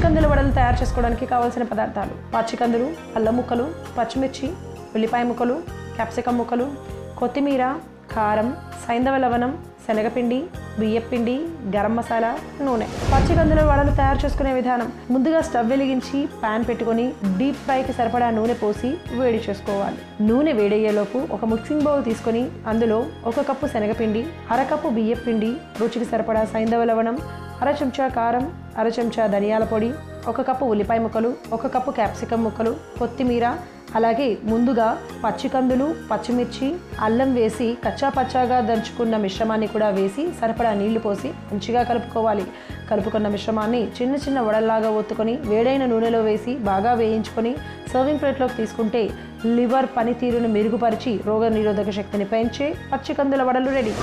పచ్చికందుల వడలు తయారు చేసుకోవడానికి కావాల్సిన పదార్థాలు: పచ్చికందులు, అల్లం ముక్కలు, పచ్చిమిర్చి, ఉల్లిపాయ ముక్కలు, క్యాప్సికమ్ ముక్కలు, కొత్తిమీర, కారం, సైంధవ లవణం, శనగపిండి, బియ్యపిండి, గరం మసాలా, నూనె. పచ్చికందుల వడలు తయారు చేసుకునే విధానం: ముందుగా స్టవ్ వెలిగించి పాన్ పెట్టుకొని డీప్ ఫ్రైకి సరిపడా నూనె పోసి వేడి చేసుకోవాలి. నూనె వేడయ్యేలోపు ఒక మిక్సింగ్ బౌల్ తీసుకొని అందులో 1 కప్పు శనగపిండి, 1/2 కప్పు బియ్యపిండి, రుచికి సరిపడా సైంధవ లవణం, 1/2 చెంచా కారం, 1/2 చెంచా ధనియాల పొడి, 1 కప్పు ఉల్లిపాయ ముక్కలు, 1 కప్పు క్యాప్సికమ్ ముక్కలు, కొత్తిమీర, అలాగే ముందుగా పచ్చికందులు, పచ్చిమిర్చి, అల్లం వేసి కచ్చా పచ్చాగా దంచుకున్న మిశ్రమాన్ని కూడా వేసి సరిపడా నీళ్లు పోసి మంచిగా కలుపుకోవాలి. కలుపుకున్న మిశ్రమాన్ని చిన్న చిన్న వడల్లాగా ఒత్తుకొని వేడైన నూనెలో వేసి బాగా వేయించుకొని సర్వింగ్ ప్లేట్లోకి తీసుకుంటే లివర్ పనితీరును మెరుగుపరిచి రోగనిరోధక శక్తిని పెంచే పచ్చికందుల వడలు రెడీ.